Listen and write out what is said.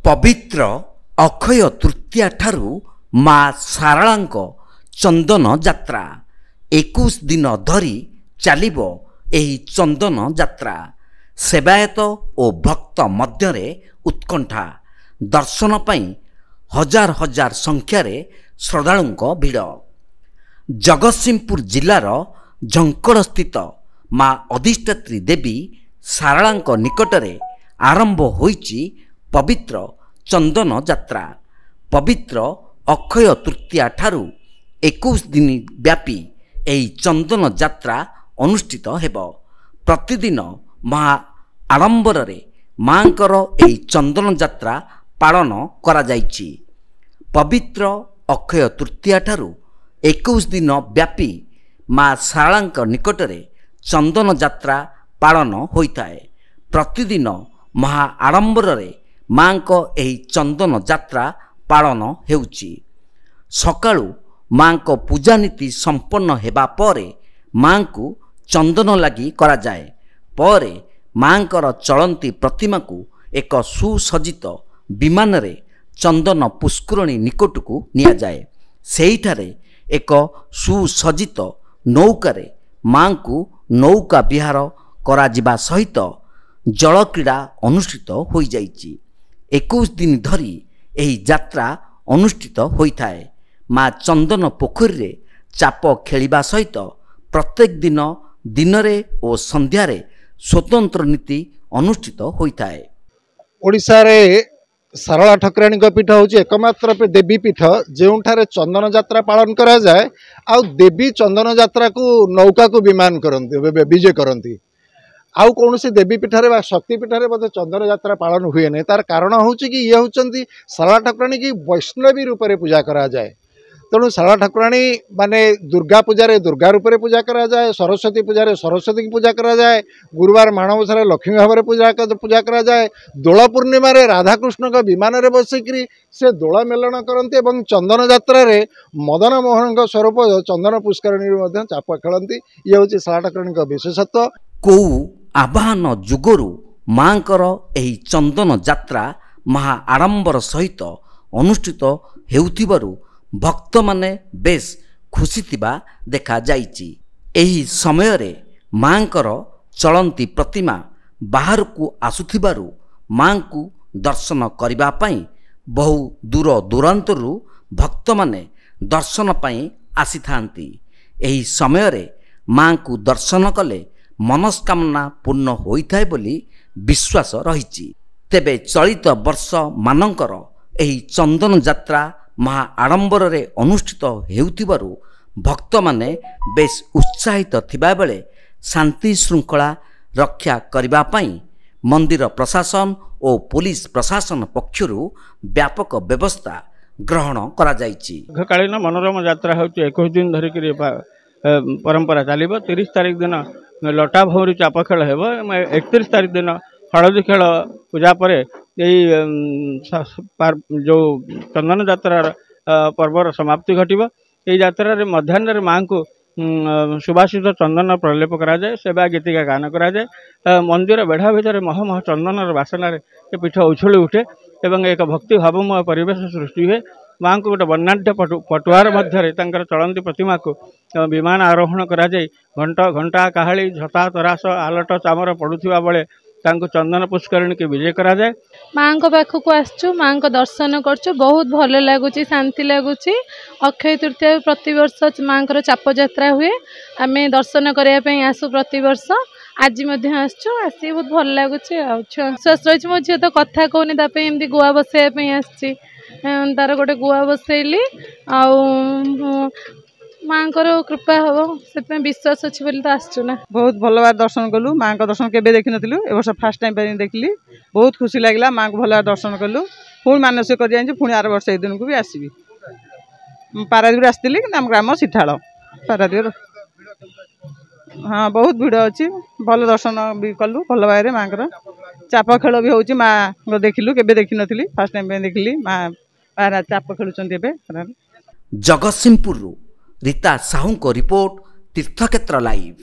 पवित्र अक्षय तृतीया ठारू मा सारଳାଙ୍କ चंदन यात्रा 21 दिन धरी चलिबो एही चंदन यात्रा। सेवायत और भक्त मध्यरे उत्कंठा दर्शन पाई हजार हजार संख्यार श्रद्धालुंक भिड़। जगतसिंहपुर जिलार झंकड़ स्थित माँ अधिष्ठात्री देवी सारଳାଙ୍କ निकटरे आरंभ होईची पवित्र चंदन यात्रा। पवित्र अक्षय तृतीया ठारू 21 दिन व्यापी एही चंदन यात्रा अनुष्ठित हेब। प्रतिदिन महा आडंबर मांकर एही चंदन यात्रा पालन करा जायछि। पवित्र अक्षय तृतीया ठारू 21 दिन व्यापी माँ सारଳାଙ୍କ निकटरे चंदन यात्रा पालन होइथाए। प्रतिदिन महा आडंबर मांक एही चंदन यात्रा पालन हेउछि। सकाळु मांक पूजा नीति संपन्न हेबा परे मांकु चंदन लगी करा जाए। परे मांकर चलंती प्रतिमा को एक सुसज्जित विमान रे चंदन पुष्करणी निकटकू निया जाए। सेहिठारे एक सुसज्जित नौकारे मांकु नौका विहार करा जिबा सहित जल क्रीड़ा अनुष्ठित होई जाइछि। 21 दिन धरी एही यात्रा अनुष्ठित होइथाए। माँ चंदन पोखरी रे चाप खेलिबा सहित प्रत्येक दिन दिनरे और संध्यारे स्वतंत्र नीति अनुष्ठित होइथाए। ओडिशा रे सारଳା ठाकुराणी पीठ हूँ एकमात्र देवी पीठ जोठारे चंदन यात्रा पालन करा जाए। आ देवी चंदन यात्रा को नौका को विमान करती विजय करती। आउ कौन सी देवी पीठरे शक्तिपीठरे बोधे चंदन यात्रा पालन हुए नहीं। तार कारण हूँ कि ये हूँ सारଳା ठाकुराणी की वैष्णवी रूप से पूजा करा जाए। तेणु सारଳା ठाकुराणी माने दुर्गा पूजा रे दुर्गा रूप से पूजा करा जाए। सरस्वती पूजा रे सरस्वती की पूजा करा जाए। गुरुवार माणवसा लक्ष्मी भाव में पूजा करा जाए। दोल पूर्णिमा रे राधाकृष्ण का विमान रे बसिकी से दोल मेलन करती। चंदन यात्रा रे मदन मोहन स्वरूप चंदन पुष्करणी चाप खेलती। ये हूँ सारଳା ठाकुराणी विशेषत्व। को आह्वान जुगरु मांकर एही चंदन यात्रा महा आडंबर सहित अनुष्ठित हेउथिबारु भक्त माने बेस खुशी थिबा देखा जाइछि। एही समय रे मांकर चलंती प्रतिमा बाहर को आसुथिबारु मांकु दर्शन करिबा पई बहु दूर दूरांतरु भक्त माने दर्शन पई आसीथांती। एही समय रे मांकु दर्शन कले मनस्कामना पूर्ण होइथाय बोली विश्वास रहिछि। तेबे चलित वर्ष मानकर एही चंदन यात्रा महा आडंबर रे अनुष्ठित हेउथिबारु भक्त माने बेस उत्साहित थिबा बेले शांति श्रृंखला रक्षा करिबा पई मंदिर प्रशासन और पुलिस प्रशासन पक्षरु व्यापक व्यवस्था ग्रहण करा जाइछि। दीर्घकालीन मनोरम यात्रा होउछि 21 दिन धरिक परंपरा चलिबो। 30 तारिख दिन लटा भौरी चाप खेल हेब। 31 तारिख दिन हलदी खेल पूजा पर जो चंदन यात्रार पर्वर समाप्ति घटिब। ये यात्रा मध्याह्न माँ को सुभाषित चंदन प्रलेप करा जाए। सेवा गीतिका गान करा जाए। मंदिर बेढ़ा भितर मह मह चंदन बासनार पीठ उछुली उठे एवं एक भक्ति भावमय परिवेश सृष्टि हुए। माँ को गोटे वर्णाढ़ पटुआर मध्य चलंती प्रतिमा को विमान आरोहण करा जाए। घंटा घंटा काहाली झटा तरास आलट चामर पड़ुवा बेले चंदन पुष्करणी के विजय करा जाए। माँ को पाखक आसचु माँ को दर्शन करचु बहुत भल लगुच शांति लगुच। अक्षय तृतीया प्रतिवर्ष माँ को चाप यात्रा हुए। आम दर्शन करने आसु प्रतिवर्ष। आज आसचु आसी बहुत भल लगुच। विश्वास रही मो झील तो कथा कहूनी एमती गुआ बसैवाई आसी तार गोटे गुआ बसैली आ माँ कृपा हम से विश्वास अच्छे बोली तो आसचु ना। बहुत भल भाव दर्शन कलु। माँ को दर्शन केवे देखी नुँ ए वर्ष फास्ट टाइम देखली। बहुत खुशी लगे माँ को भल भाव दर्शन कलु। पुणी मानसिक कर पुणी आर वर्ष ए दिन को भी आसबि। पारादीप आसती आम ग्राम सीठाड़ पारादीप। हाँ बहुत भिड़ अच्छी। भल दर्शन भी कलु भल भाव माँ को चाप खेल भी होची। माँ देखिलु केवे देखी नी फास्ट टाइम देखली माँ चाप खेलुं। जगतसिंहपुर रीता साहू को रिपोर्ट तीर्थक्षेत्र लाइव।